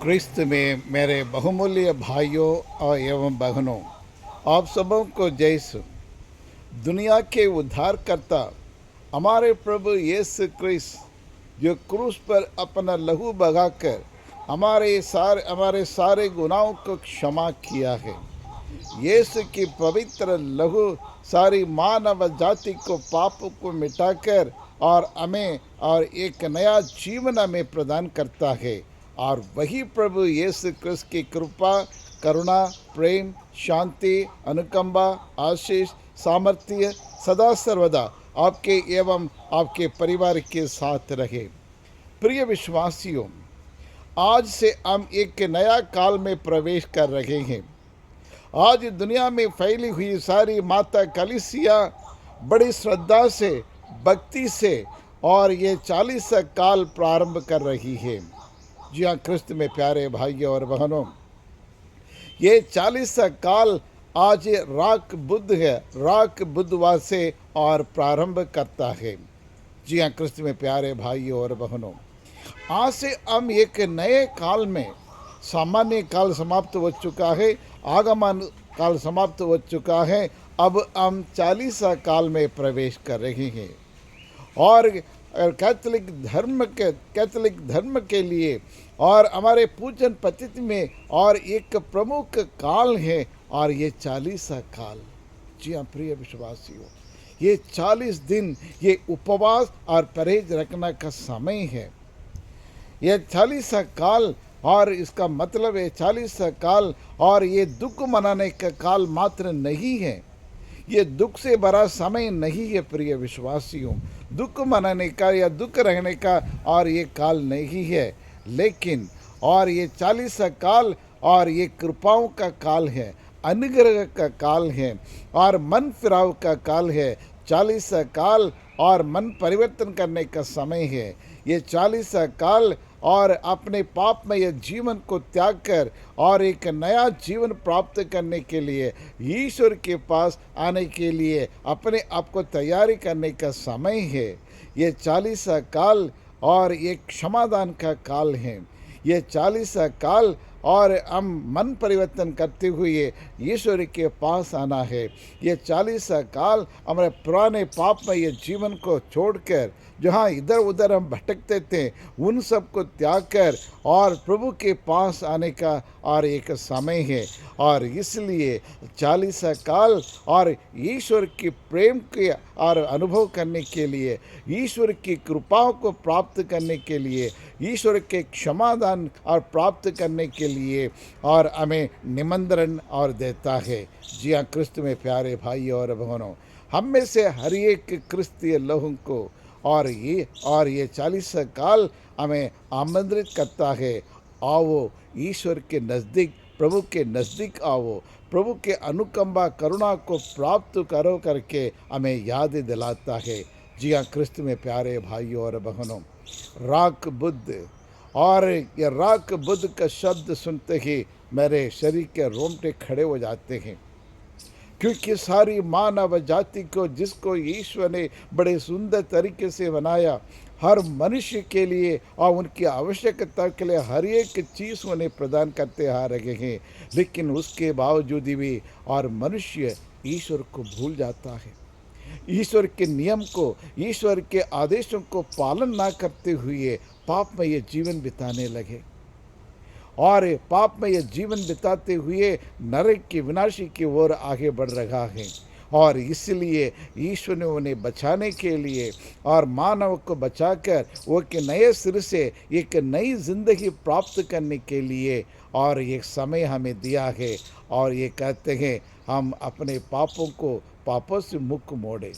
क्रिस्त में मेरे बहुमूल्य भाइयों और एवं बहनों, आप सबों को जैसे दुनिया के उद्धारकर्ता हमारे प्रभु यीशु क्रिस्त जो क्रूस पर अपना लहू बहाकर हमारे सारे गुनाहों को क्षमा किया है। यीशु की पवित्र लहू सारी मानव जाति को पापों को मिटाकर और हमें और एक नया जीवन हमें प्रदान करता है। और वही प्रभु यीशु क्रिस्त की कृपा, करुणा, प्रेम, शांति, अनुकंपा, आशीष, सामर्थ्य सदा सर्वदा आपके एवं आपके परिवार के साथ रहे। प्रिय विश्वासियों, आज से हम एक नया काल में प्रवेश कर रहे हैं। आज दुनिया में फैली हुई सारी माता कलीसिया बड़ी श्रद्धा से, भक्ति से और ये 40 काल प्रारंभ कर रही है। जी हाँ, क्रिस्त में प्यारे भाइयों और बहनों, ये 40 काल आज राख बुध है, राख बुधवार से और प्रारंभ करता है। जी हाँ, क्रिस्त में प्यारे भाइयों और बहनों, आज से हम एक नए काल में, सामान्य काल समाप्त हो चुका है, आगमन काल समाप्त हो चुका है, अब हम 40 काल में प्रवेश कर रहे हैं। और कैथोलिक धर्म के लिए और हमारे पूजन पद्धति में और एक प्रमुख काल है, और ये 40 काल। जी हाँ प्रिय विश्वासियों, ये 40 दिन ये उपवास और परहेज रखने का समय है। ये 40 काल, और इसका मतलब है 40 काल, और ये दुख मनाने का काल मात्र नहीं है, ये दुख से भरा समय नहीं है प्रिय विश्वासियों। दुख मनाने का या दुख रहने का और ये काल नहीं है, लेकिन और ये 40 काल और ये कृपाओं का काल है, अनुग्रह का काल है और मन फिराव का काल है। 40 काल और मन परिवर्तन करने का समय है। ये 40 काल और अपने पापमय जीवन को त्याग कर और एक नया जीवन प्राप्त करने के लिए, ईश्वर के पास आने के लिए अपने आप को तैयारी करने का समय है। ये 40 काल और ये क्षमादान का काल है। ये 40 काल और हम मन परिवर्तन करते हुए ईश्वर के पास आना है। ये 40 काल हमारे पुराने पापमय जीवन को छोड़कर, जहाँ इधर उधर हम भटकते थे, उन सब को त्याग कर और प्रभु के पास आने का और एक समय है। और इसलिए 40 काल और ईश्वर की प्रेम के और अनुभव करने के लिए, ईश्वर की कृपाओं को प्राप्त करने के लिए, ईश्वर के क्षमादान और प्राप्त करने के लिए और हमें निमंत्रण और देता है। जी हाँ, क्रिस्त में प्यारे भाई और बहनों, हम में से हर एक क्रिस्तीय लोगों को और ये 40 काल हमें आमंत्रित करता है, आओ ईश्वर के नज़दीक, प्रभु के नज़दीक आओ, प्रभु के अनुकंपा करुणा को प्राप्त करो करके हमें याद दिलाता है। जी हाँ, क्रिस्त में प्यारे भाइयों और बहनों, राख बुद्ध, और ये राख बुद्ध का शब्द सुनते ही मेरे शरीर के रोंगटे खड़े हो जाते हैं, क्योंकि सारी मानव जाति को, जिसको ईश्वर ने बड़े सुंदर तरीके से बनाया, हर मनुष्य के लिए और उनकी आवश्यकता के लिए हर एक चीज़ उन्हें प्रदान करते आ रहे हैं, लेकिन उसके बावजूद भी और मनुष्य ईश्वर को भूल जाता है। ईश्वर के नियम को, ईश्वर के आदेशों को पालन ना करते हुए पाप में ये जीवन बिताने लगे, और पाप में ये जीवन बिताते हुए नरक की विनाशी की ओर आगे बढ़ रहा है। और इसलिए ईश्वर ने उन्हें बचाने के लिए और मानव को बचाकर वो के नए सिर से एक नई जिंदगी प्राप्त करने के लिए और एक समय हमें दिया है। और ये कहते हैं हम अपने पापों से मुख मोड़े,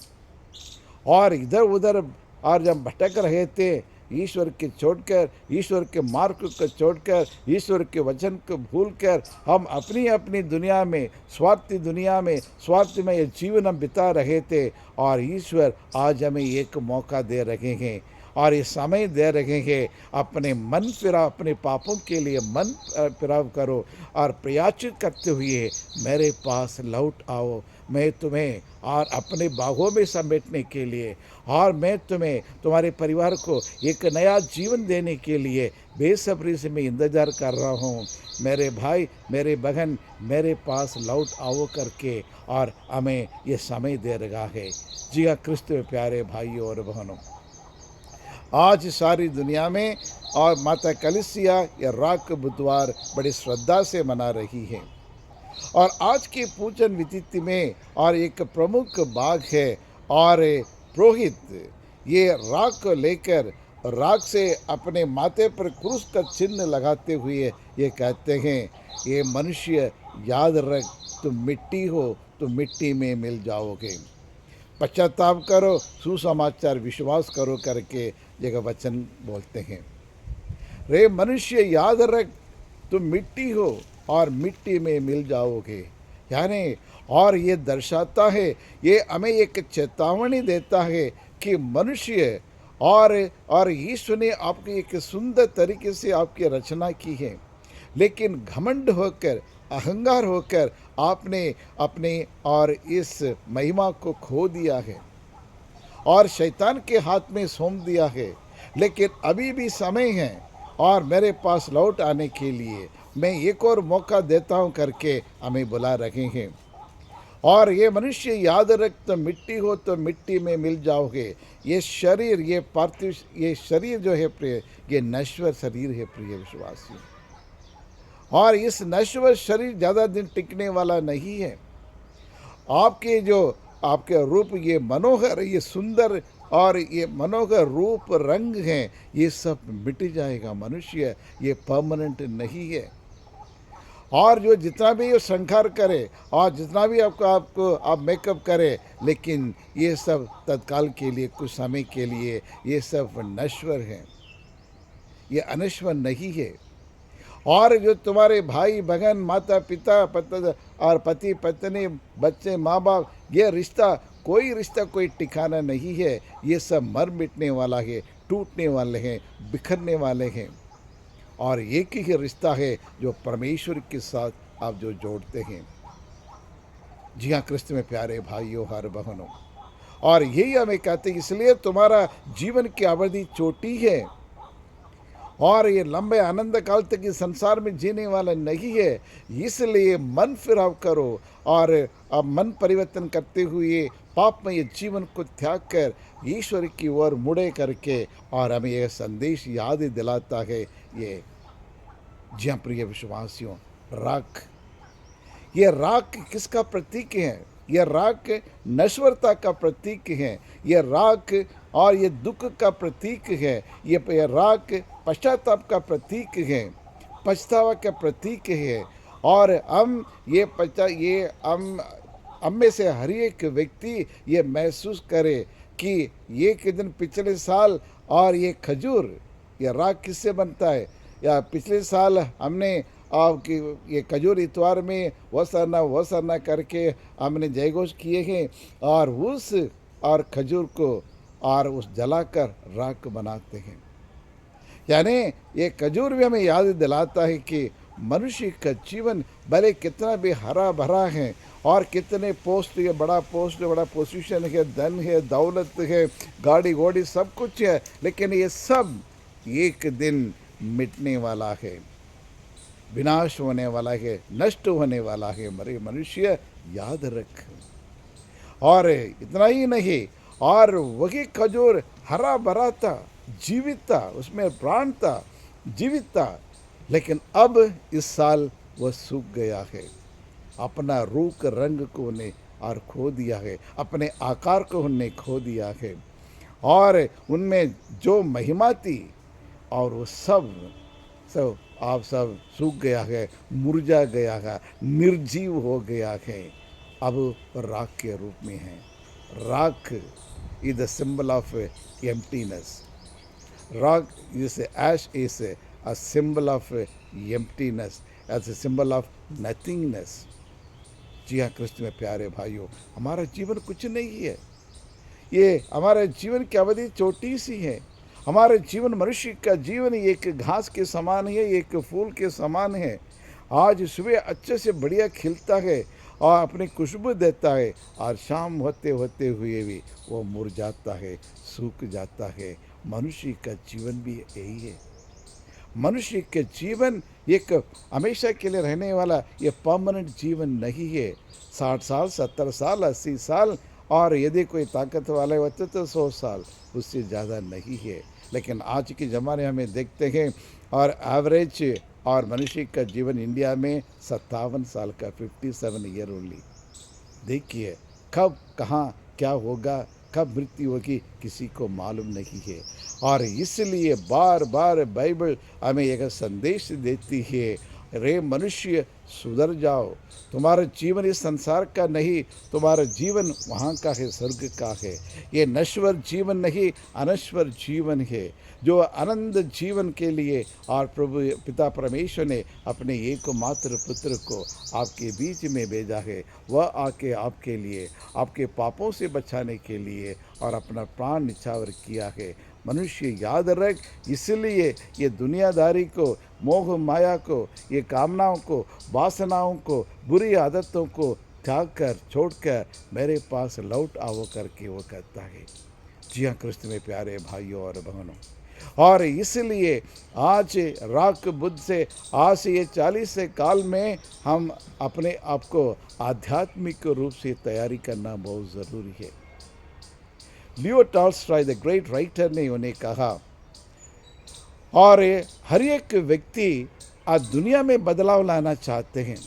और इधर उधर और जब भटक रहे थे, ईश्वर के छोड़कर, ईश्वर के मार्ग को छोड़कर, ईश्वर के वचन को भूलकर हम अपनी अपनी दुनिया में, स्वार्थी दुनिया में, स्वार्थमय जीवन हम बिता रहे थे। और ईश्वर आज हमें एक मौका दे रहे हैं, और ये समय दे रहे हैं, अपने मन फिराव, अपने पापों के लिए मन फिराव करो और प्रयाचित करते हुए मेरे पास लौट आओ। मैं तुम्हें और अपने बाहों में समेटने के लिए, और मैं तुम्हें, तुम्हारे परिवार को एक नया जीवन देने के लिए बेसब्री से मैं इंतज़ार कर रहा हूँ। मेरे भाई, मेरे बहन, मेरे पास लौट आओ करके, और हमें ये समय दे रहा है। जी हाँ क्रिस्त में प्यारे भाइयों और बहनों, आज सारी दुनिया में और माता कलीसिया या राख बुधवार बड़ी श्रद्धा से मना रही है। और आज के पूजन विधि में और एक प्रमुख भाग है, और पुरोहित ये राख को लेकर राख से अपने माथे पर क्रूस का चिन्ह लगाते हुए ये कहते हैं, ये मनुष्य याद रख, तुम मिट्टी हो तो मिट्टी में मिल जाओगे। पश्चाताप करो, सुसमाचार विश्वास करो करके ये वचन बोलते हैं। रे मनुष्य याद रख, तुम मिट्टी हो और मिट्टी में मिल जाओगे। यानी, और ये दर्शाता है, ये हमें एक चेतावनी देता है कि मनुष्य और ईश्वर ने आपकी एक सुंदर तरीके से आपकी रचना की है, लेकिन घमंड होकर, अहंकार होकर आपने अपने और इस महिमा को खो दिया है और शैतान के हाथ में सौंप दिया है। लेकिन अभी भी समय है और मेरे पास लौट आने के लिए मैं एक और मौका देता हूं करके हमें बुला रहे हैं। और ये मनुष्य याद रख, तो मिट्टी हो तो मिट्टी में मिल जाओगे। ये शरीर, ये पार्थिव, ये शरीर जो है प्रिय, ये नश्वर शरीर है प्रिय विश्वासी, और इस नश्वर शरीर ज़्यादा दिन टिकने वाला नहीं है। आपके रूप, ये मनोहर, ये सुंदर और ये मनोहर रूप रंग हैं, ये सब मिट जाएगा। मनुष्य ये परमानेंट नहीं है। और जो जितना भी ये संखार करे और जितना भी आप मेकअप करे, लेकिन ये सब तत्काल के लिए, कुछ समय के लिए, ये सब नश्वर हैं, ये अनश्वर नहीं है। और जो तुम्हारे भाई बहन, माता पिता, और पति पत्नी, बच्चे, माँ बाप, ये रिश्ता, कोई रिश्ता कोई ठिकाना नहीं है। ये सब मर मिटने वाला है, टूटने वाले हैं, बिखरने वाले हैं। और एक ही रिश्ता है जो परमेश्वर के साथ आप जो जोड़ते हैं। जी हाँ क्रिस्त में प्यारे भाइयों और बहनों, और यही हमें कहते हैं, इसलिए तुम्हारा जीवन की अवधि छोटी है और ये लंबे आनंद काल तक इस संसार में जीने वाला नहीं है। इसलिए मन फिराव करो और अब मन परिवर्तन करते हुए पापमय जीवन को त्याग कर ईश्वर की ओर मुड़े करके, और हमें यह संदेश याद दिलाता है। ये जी हाँ प्रिय विश्वासियों, राख, ये राख किसका प्रतीक है? ये राख नश्वरता का प्रतीक है। ये राख और ये दुख का प्रतीक है। ये राख पश्चाताप का प्रतीक है, पछतावा का प्रतीक है। और हम में से हर एक व्यक्ति ये महसूस करे कि एक दिन पिछले साल, और ये खजूर, ये राख किससे बनता है? या पिछले साल हमने कि ये खजूर इतवार में वो सरना करके हमने जयघोष किए हैं, और खजूर को और उस जलाकर राख बनाते हैं। यानी ये खजूर भी हमें याद दिलाता है कि मनुष्य का जीवन भले कितना भी हरा भरा है, और कितने पोस्ट है, बड़ा पोजीशन है, धन है, दौलत है, गाड़ी घोड़ी सब कुछ है, लेकिन ये सब एक दिन मिटने वाला है, विनाश होने वाला है, नष्ट होने वाला है। मरे मनुष्य याद रख। और इतना ही नहीं, और वही खजूर हरा भरा था, जीवित था, उसमें प्राण था, जीवित था, लेकिन अब इस साल वह सूख गया है। अपना रूप रंग को उन्हें और खो दिया है, अपने आकार को उन्हें खो दिया है, और उनमें जो महिमा थी, और वो सब आप सब सूख गया है, मुरझा गया है, निर्जीव हो गया है, अब राख के रूप में है। राख is the symbol of emptiness. Rock is ash is a symbol of emptiness, as a symbol of nothingness. जी हाँ क्रिस्त में प्यारे भाइयों, हमारा जीवन कुछ नहीं है। ये हमारे जीवन की अवधि छोटी सी है, हमारे जीवन, मनुष्य का जीवन एक घास के समान है, एक फूल के समान है। आज सुबह अच्छे से बढ़िया खिलता है और अपनी खुशबू देता है, और शाम होते होते हुए भी वो मुरझाता है, सूख जाता है। मनुष्य का जीवन भी यही है। मनुष्य के जीवन एक हमेशा के लिए रहने वाला ये परमानेंट जीवन नहीं है। 60 साल, 70 साल, 80 साल, और यदि कोई ताकत वाले होते तो 100 साल, उससे ज़्यादा नहीं है। लेकिन आज के ज़माने हमें देखते हैं, और एवरेज और मनुष्य का जीवन इंडिया में 57 साल का, 57 ईयर ओनली। देखिए कब कहाँ क्या होगा, कब मृत्यु होगी, किसी को मालूम नहीं है। और इसलिए बार बार बाइबल हमें एक संदेश देती है, रे मनुष्य सुधर जाओ, तुम्हारा जीवन इस संसार का नहीं, तुम्हारा जीवन वहाँ का है, स्वर्ग का है। ये नश्वर जीवन नहीं, अनश्वर जीवन है, जो आनंद जीवन के लिए और प्रभु पिता परमेश्वर ने अपने एकमात्र पुत्र को आपके बीच में भेजा है। वह आके आपके लिए, आपके पापों से बचाने के लिए और अपना प्राण निछावर किया है। मनुष्य याद रख, इसलिए ये दुनियादारी को, मोह माया को, ये कामनाओं को, वासनाओं को, बुरी आदतों को त्याग कर, छोड़कर मेरे पास लौट आओ करके वो कहता है। जी हाँ कृष्ण में प्यारे भाइयों और बहनों, और इसलिए आज राख बुद्ध से, आज से ये 40 से काल में हम अपने आप को आध्यात्मिक रूप से तैयारी करना बहुत ज़रूरी है। Leo Tolstoy the great writer ने उन्हें कहा, और हर एक व्यक्ति आज दुनिया में बदलाव लाना चाहते हैं,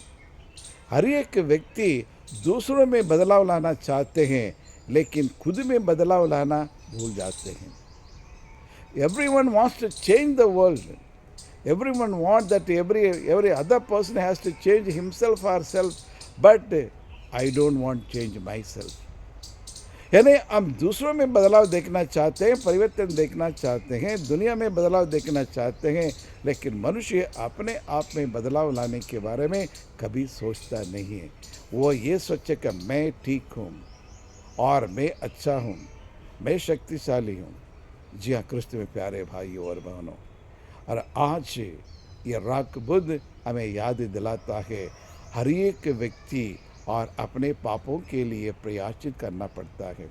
हर एक व्यक्ति दूसरों में बदलाव लाना चाहते हैं, लेकिन खुद में बदलाव लाना भूल जाते हैं। Everyone wants to change the world. Everyone wants that every other person has to change himself or herself, but I don't want change myself. यानी हम दूसरों में बदलाव देखना चाहते हैं, परिवर्तन देखना चाहते हैं, दुनिया में बदलाव देखना चाहते हैं, लेकिन मनुष्य अपने आप में बदलाव लाने के बारे में कभी सोचता नहीं है। वो ये सोचे कि मैं ठीक हूँ और मैं अच्छा हूँ, मैं शक्तिशाली हूँ। जी हाँ कृष्ण में प्यारे भाइयों और बहनों, और आज ये राख बुद्ध हमें याद दिलाता है, हर एक व्यक्ति और अपने पापों के लिए प्रायश्चित करना पड़ता है।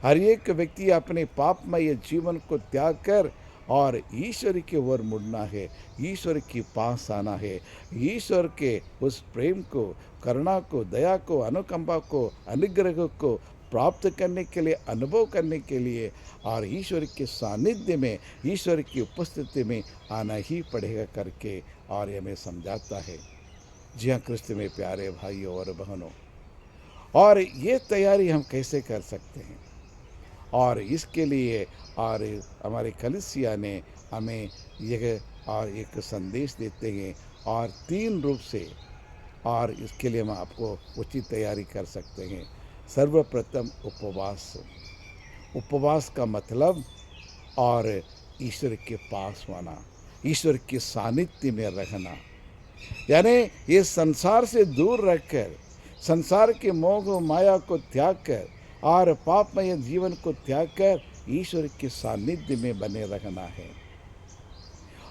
हर एक व्यक्ति अपने पापमय जीवन को त्याग कर और ईश्वर की ओर मुड़ना है, ईश्वर के पास आना है, ईश्वर के उस प्रेम को, करुणा को, दया को, अनुकंपा को, अनुग्रह को प्राप्त करने के लिए, अनुभव करने के लिए, और ईश्वर के सानिध्य में, ईश्वर की उपस्थिति में आना ही पड़ेगा करके और हमें समझाता है। जी हाँ कृष्ण में प्यारे भाइयों और बहनों, और ये तैयारी हम कैसे कर सकते हैं, और इसके लिए और हमारे कलीसिया ने हमें यह और एक संदेश देते हैं, और 3 रूप से, और इसके लिए हम आपको उचित तैयारी कर सकते हैं। सर्वप्रथम उपवास। उपवास का मतलब और ईश्वर के पास होना, ईश्वर के सानिध्य में रहना, यानी ये संसार से दूर रहकर, संसार के मोह माया को त्याग कर और पापमय जीवन को त्याग कर ईश्वर के सानिध्य में बने रहना है,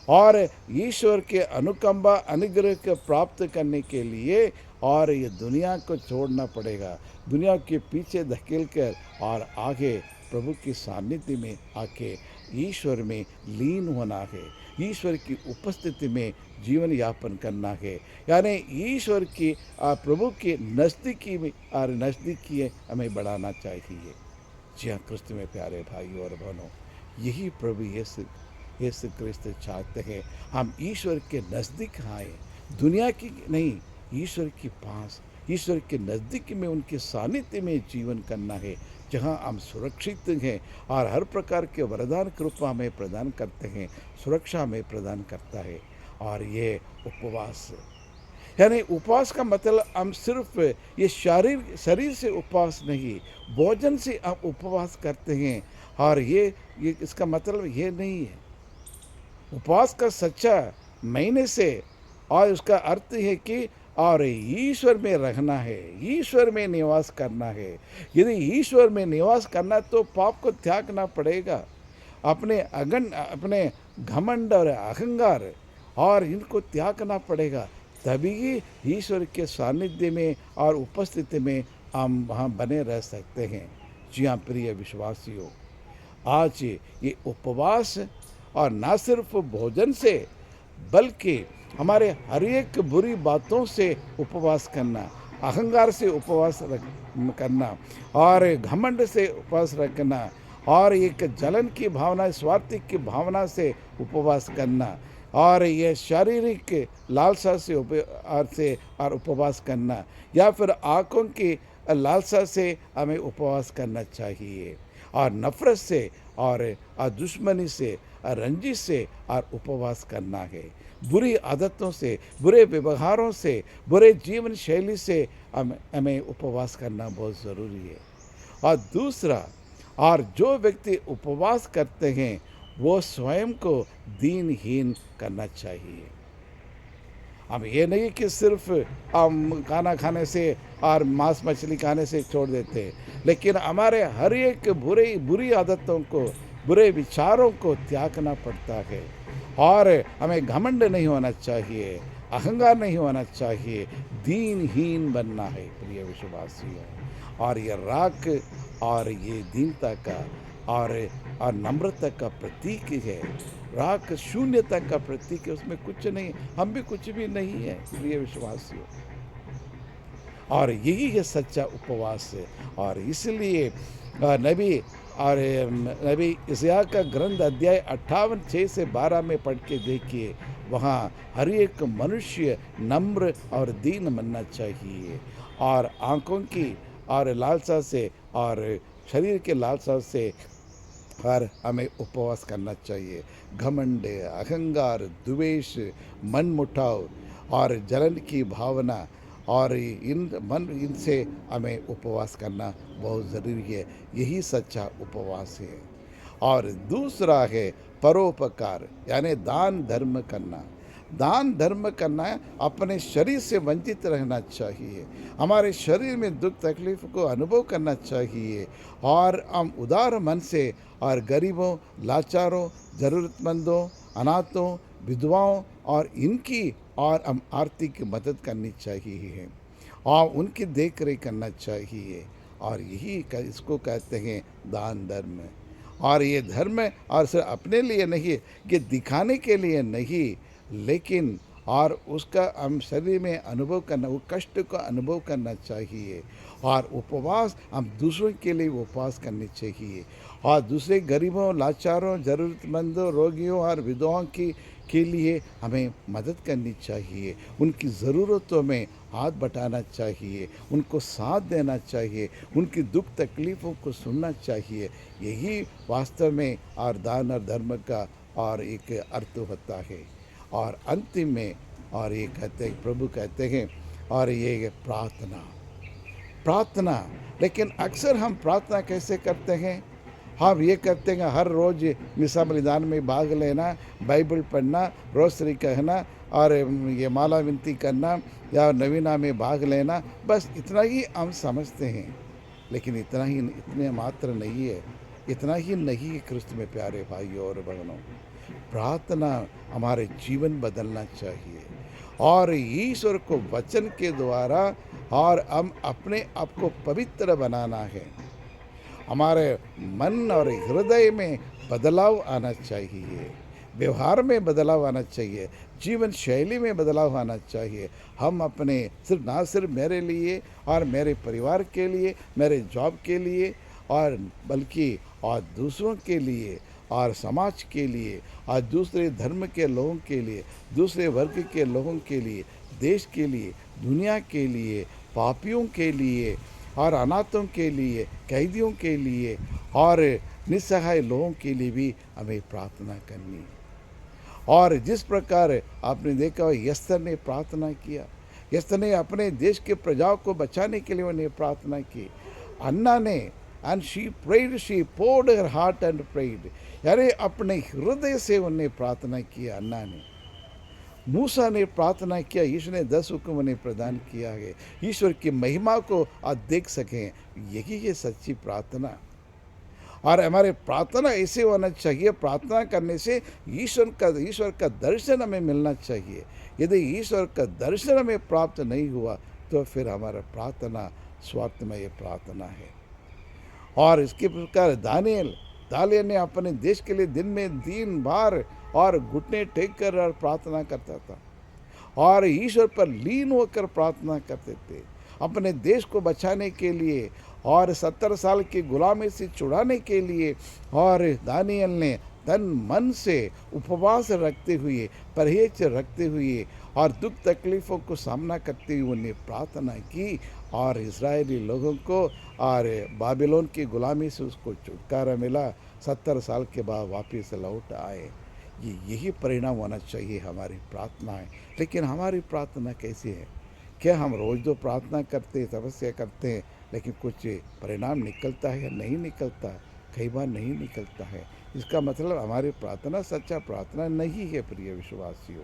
और ईश्वर के अनुकंपा, अनुग्रह को प्राप्त करने के लिए और ये दुनिया को छोड़ना पड़ेगा, दुनिया के पीछे धकेल कर और आगे प्रभु के सानिध्य में आके ईश्वर में लीन होना है, ईश्वर की उपस्थिति में जीवन यापन करना है, यानी ईश्वर की प्रभु के नज़दीकी में और नज़दीकी हमें बढ़ाना चाहिए। जी हाँ कृष्ण में प्यारे भाइयों और बहनों, यही प्रभु यीशु क्रिस्त चाहते हैं, हम ईश्वर के नज़दीक आए, दुनिया की नहीं, ईश्वर के पास, ईश्वर के नज़दीक में, उनके सानिध्य में जीवन करना है, जहाँ हम सुरक्षित हैं और हर प्रकार के वरदान कृपा हमें प्रदान करते हैं, सुरक्षा में प्रदान करता है। और ये उपवास, यानी उपवास का मतलब हम सिर्फ ये शरीर से उपवास नहीं, भोजन से हम उपवास करते हैं, और ये इसका मतलब ये नहीं है। उपवास का सच्चा महीने से और उसका अर्थ है कि और ईश्वर में रहना है, ईश्वर में निवास करना है। यदि ईश्वर में निवास करना तो पाप को त्यागना पड़ेगा, अपने घमंड और अहंकार और इनको त्यागना पड़ेगा, तभी ही ईश्वर के सानिध्य में और उपस्थिति में हम वहाँ बने रह सकते हैं। जी हाँ प्रिय विश्वासियों, आज ये उपवास और न सिर्फ भोजन से बल्कि हमारे हर एक बुरी बातों से उपवास करना, अहंकार से करना और घमंड से उपवास रखना और एक जलन की भावना, स्वार्थी की भावना से उपवास करना और ये शारीरिक लालसा से और उपवास करना या फिर आँखों की लालसा से हमें उपवास करना चाहिए और नफरत से और दुश्मनी से रंजिश से और उपवास करना है। बुरी आदतों से, बुरे व्यवहारों से, बुरे जीवन शैली से हमें उपवास करना बहुत ज़रूरी है। और दूसरा, और जो व्यक्ति उपवास करते हैं वो स्वयं को दीनहीन करना चाहिए। हम ये नहीं कि सिर्फ हम खाना खाने से और मांस मछली खाने से छोड़ देते हैं, लेकिन हमारे हर एक बुरी आदतों को, बुरे विचारों को त्यागना पड़ता है और हमें घमंड नहीं होना चाहिए, अहंकार नहीं होना चाहिए, दीनहीन बनना है प्रिय विश्वासियों। और ये राख और ये दीनता का और नम्रता का प्रतीक है। राख शून्यता का प्रतीक है, उसमें कुछ नहीं, हम भी कुछ भी नहीं है प्रिय विश्वासियों। और यही है सच्चा उपवास है। और इसलिए नबी इस्याह का ग्रंथ अध्याय 58 6 से 12 में पढ़ के देखिए, वहाँ हर एक मनुष्य नम्र और दीन बनना चाहिए और आँखों की और लालसा से और शरीर के लालसा से और हमें उपवास करना चाहिए। घमंड, अहंकार, द्वेष, मन मुटाव और जलन की भावना और इनसे हमें उपवास करना बहुत ज़रूरी है। यही सच्चा उपवास है। और दूसरा है परोपकार, यानी दान धर्म करना। दान धर्म करना है, अपने शरीर से वंचित रहना चाहिए, हमारे शरीर में दुख तकलीफ को अनुभव करना चाहिए और हम उदार मन से और गरीबों, लाचारों, ज़रूरतमंदों, अनाथों, विधवाओं और इनकी और हम आर्थिक मदद करनी चाहिए और उनकी देख रेख करना चाहिए। और इसको कहते हैं दान धर्म। और ये धर्म और सिर्फ अपने लिए नहीं कि दिखाने के लिए नहीं, लेकिन और उसका हम शरीर में अनुभव करना, वो कष्ट का अनुभव करना चाहिए। और उपवास हम दूसरों के लिए उपवास करनी चाहिए और दूसरे गरीबों, लाचारों, ज़रूरतमंदों, रोगियों और विधवाओं के लिए हमें मदद करनी चाहिए। उनकी ज़रूरतों में हाथ बटाना चाहिए, उनको साथ देना चाहिए, उनकी दुख तकलीफ़ों को सुनना चाहिए। यही वास्तव में और दान और धर्म का और एक अर्थ होता है। और अंतिम में और ये कहते हैं, प्रभु कहते हैं, और ये प्रार्थना। लेकिन अक्सर हम प्रार्थना कैसे करते हैं? हम ये करते हैं हर रोज़ मिसा बलिदान में भाग लेना, बाइबल पढ़ना, रोज़री कहना और ये माला विनती करना या नवीना में भाग लेना, बस इतना ही हम समझते हैं। लेकिन इतने मात्र नहीं है, इतना ही नहीं है क्रिस्त में प्यारे भाइयों और बहनों। प्रार्थना हमारे जीवन बदलना चाहिए और ईश्वर को वचन के द्वारा और हम अपने आप को पवित्र बनाना है। हमारे मन और हृदय में बदलाव आना चाहिए, व्यवहार में बदलाव आना चाहिए, जीवन शैली में बदलाव आना चाहिए। हम अपने ना सिर्फ मेरे लिए और मेरे परिवार के लिए, मेरे जॉब के लिए और बल्कि और दूसरों के लिए और समाज के लिए और दूसरे धर्म के लोगों के लिए, दूसरे वर्ग के लोगों के लिए, देश के लिए, दुनिया के लिए, पापियों के लिए और अनाथों के लिए, कैदियों के लिए और निस्सहाय लोगों के लिए भी हमें प्रार्थना करनी है। और जिस प्रकार आपने देखा यस्तर ने प्रार्थना किया, यस्तर ने अपने देश के प्रजाओं को बचाने के लिए उन्हें प्रार्थना की। अन्ना ने and she prayed, she poured her heart and prayed, यानी अपने हृदय से उन्हें प्रार्थना किया अन्ना ने। मूसा ने प्रार्थना किया, ईश्वर ने 10 हुक्म उन्हें प्रदान किया है, ईश्वर की महिमा को आप देख सकें। यही है सच्ची प्रार्थना। और हमारे प्रार्थना ऐसे होना चाहिए, प्रार्थना करने से ईश्वर का दर्शन हमें मिलना चाहिए। यदि ईश्वर का दर्शन हमें प्राप्त नहीं हुआ तो फिर हमारा प्रार्थना स्वार्थमय प्रार्थना है। और इसके प्रकार दानियल ने अपने देश के लिए दिन में 3 बार और घुटने टेक कर और प्रार्थना करता था और ईश्वर पर लीन होकर प्रार्थना करते थे अपने देश को बचाने के लिए और 70 साल की गुलामी से छुड़ाने के लिए। और दानियल ने तन मन से उपवास रखते हुए, परहेज रखते हुए और दुख तकलीफ़ों को सामना करते हुए उन्हें प्रार्थना की और इस्राएली लोगों को और बाबिलोन की गुलामी से उसको छुटकारा मिला। 70 साल के बाद वापस लौट आए। यही परिणाम होना चाहिए हमारी प्रार्थनाएं। लेकिन हमारी प्रार्थना कैसी है? क्या हम रोज़ तो प्रार्थना करते हैं, तपस्या करते हैं, लेकिन कुछ परिणाम निकलता है या नहीं निकलता? कई बार नहीं निकलता है। इसका मतलब हमारी प्रार्थना सच्चा प्रार्थना नहीं है। प्रिय विश्वासियों,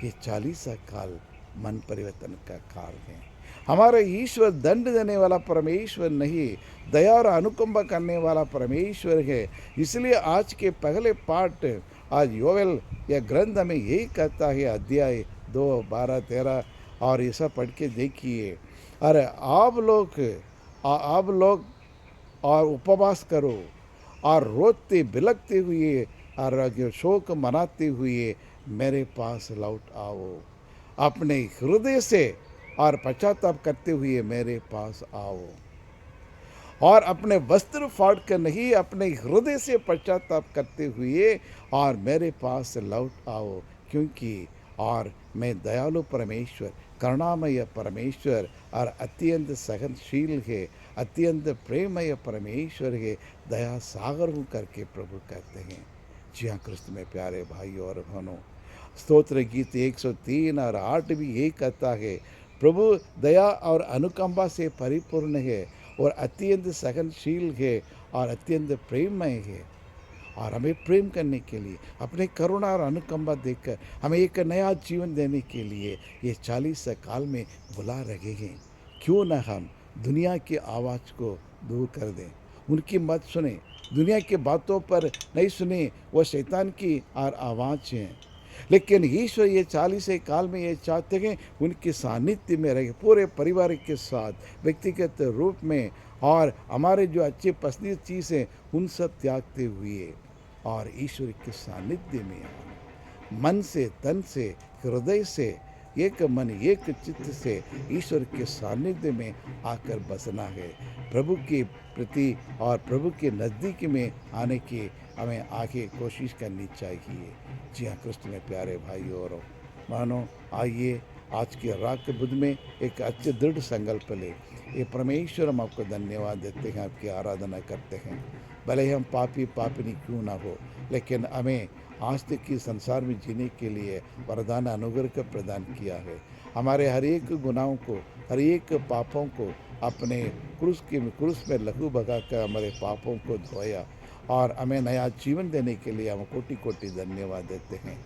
ये 40 काल मन परिवर्तन का काल है। हमारा ईश्वर दंड देने वाला परमेश्वर नहीं, दया और अनुकंपा करने वाला परमेश्वर है। इसलिए आज के पहले पाठ आज योवेल या ग्रंथ में यही कहता है, अध्याय 2, 12, 13 और ये सब पढ़ के देखिए। अरे आप लोग और उपवास करो और रोते बिलखते हुए और शोक मनाते हुए मेरे पास लौट आओ। अपने हृदय से और पश्चाताप करते हुए मेरे पास आओ। और अपने वस्त्र फाड़ कर नहीं, अपने हृदय से पश्चाताप करते हुए और मेरे पास लौट आओ। क्योंकि और मैं दयालु परमेश्वर, करुणामय परमेश्वर और अत्यंत सहनशील है, अत्यंत प्रेममय परमेश्वर है, दया सागर हूँ करके प्रभु कहते हैं। जी हाँ कृष्ण में प्यारे भाई और बहनों, स्तोत्र गीत 103 और 8 भी यही कहता है, प्रभु दया और अनुकंपा से परिपूर्ण है और अत्यंत सहनशील है और अत्यंत प्रेममय है। और हमें प्रेम करने के लिए, अपने करुणा और अनुकंपा देकर हमें एक नया जीवन देने के लिए ये 40 काल में बुला रहे हैं। क्यों न हम दुनिया की आवाज़ को दूर कर दें, उनकी मत सुने, दुनिया की बातों पर नहीं सुने, वो शैतान की और आवाज़ हैं। लेकिन ईश्वर ये 40 काल में ये चाहते हैं उनके सानिध्य में रहे, पूरे परिवार के साथ, व्यक्तिगत रूप में, और हमारे जो अच्छे पसंदीदा चीज़ हैं उन सब त्यागते हुए और ईश्वर के सानिध्य में मन से, तन से, हृदय से, एक मन एक चित्त से ईश्वर के सानिध्य में आकर बसना है। प्रभु के प्रति और प्रभु के नज़दीक में आने की हमें आगे कोशिश करनी चाहिए। जी हाँ कृष्ण में प्यारे भाई और मानो, आइए आज की रात बुध में एक अच्छे दृढ़ संकल्प ले। ये परमेश्वर, हम आपको धन्यवाद देते हैं, आपकी आराधना करते हैं। भले हम पापिनी क्यों ना हो, लेकिन हमें आज तक की संसार में जीने के लिए वरदान अनुग्रह का प्रदान किया है। हमारे हर एक गुनाहों को, हर एक पापों को अपने क्रूस में लहू बगा कर हमारे पापों को धोया और हमें नया जीवन देने के लिए हम कोटि कोटि धन्यवाद देते हैं।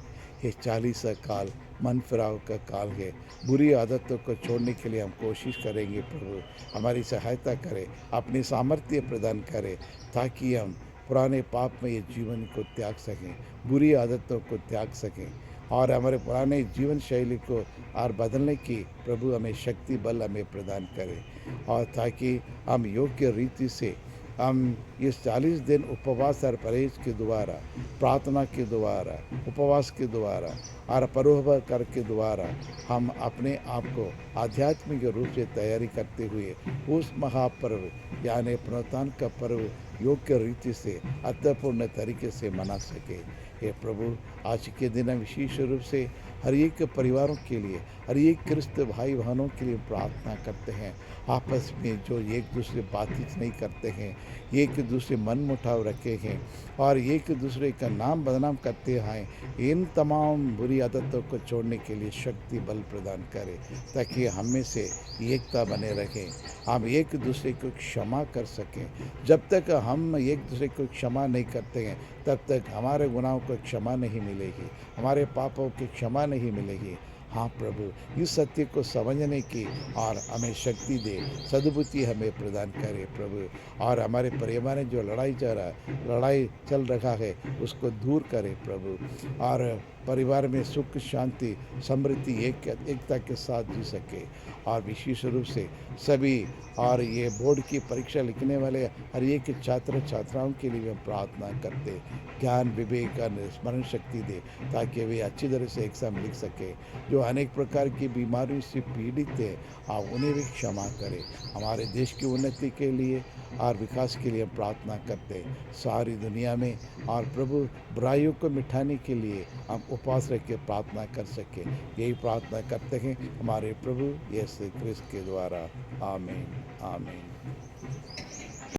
ये 40 काल मन फिराव का काल है। बुरी आदतों को छोड़ने के लिए हम कोशिश करेंगे। प्रभु हमारी सहायता करें, अपनी सामर्थ्य प्रदान करें, ताकि हम पुराने पाप में ये जीवन को त्याग सकें, बुरी आदतों को त्याग सकें और हमारे पुराने जीवन शैली को और बदलने की प्रभु हमें शक्ति बल हमें प्रदान करें, और ताकि हम योग्य रीति से हम इस 40 दिन उपवास और परहेज के द्वारा, प्रार्थना के द्वारा, उपवास के द्वारा और परोह कर के द्वारा हम अपने आप को आध्यात्मिक रूप से तैयारी करते हुए उस महापर्व यानी पुनरुत्थान का पर्व योग्य रीति से अर्थपूर्ण तरीके से मना सके। हे प्रभु, आज के दिन विशेष रूप से हर एक परिवारों के लिए, हर एक क्रिस्त भाई बहनों के लिए प्रार्थना करते हैं। आपस में जो एक दूसरे बातचीत नहीं करते हैं, एक दूसरे मन मुटाव रखे हैं और एक दूसरे का नाम बदनाम करते हैं, इन तमाम बुरी आदतों को छोड़ने के लिए शक्ति बल प्रदान करें, ताकि हम में से एकता बने रखें, हम एक दूसरे को क्षमा कर सकें। जब तक हम एक दूसरे को क्षमा नहीं करते हैं, तब तक हमारे गुनाहों को क्षमा नहीं मिलेगी, हमारे पापों की क्षमा नहीं मिलेगी, हाँ प्रभु, इस सत्य को समझने की और हमें शक्ति दे, सद्बुद्धि हमें प्रदान करे प्रभु। और हमारे परिवार में जो लड़ाई चल रहा है उसको दूर करे प्रभु। और परिवार में सुख शांति समृद्धि एकता के साथ जी सके। और विशेष रूप से सभी और ये बोर्ड की परीक्षा लिखने वाले हर एक छात्र छात्राओं के लिए हम प्रार्थना करते, ज्ञान विवेक और स्मरण शक्ति दे, ताकि वे अच्छी तरह से एग्ज़ाम लिख सके। जो अनेक प्रकार की बीमारियों से पीड़ित है, आप उन्हें भी क्षमा करें। हमारे देश की उन्नति के लिए और विकास के लिए हम प्रार्थना करते हैं सारी दुनिया में। और प्रभु, बुराइयों को मिटाने के लिए हम उपवास रख के प्रार्थना कर सकें, यही प्रार्थना करते हैं हमारे प्रभु यीशु क्रिस्त के द्वारा। आमीन आमीन।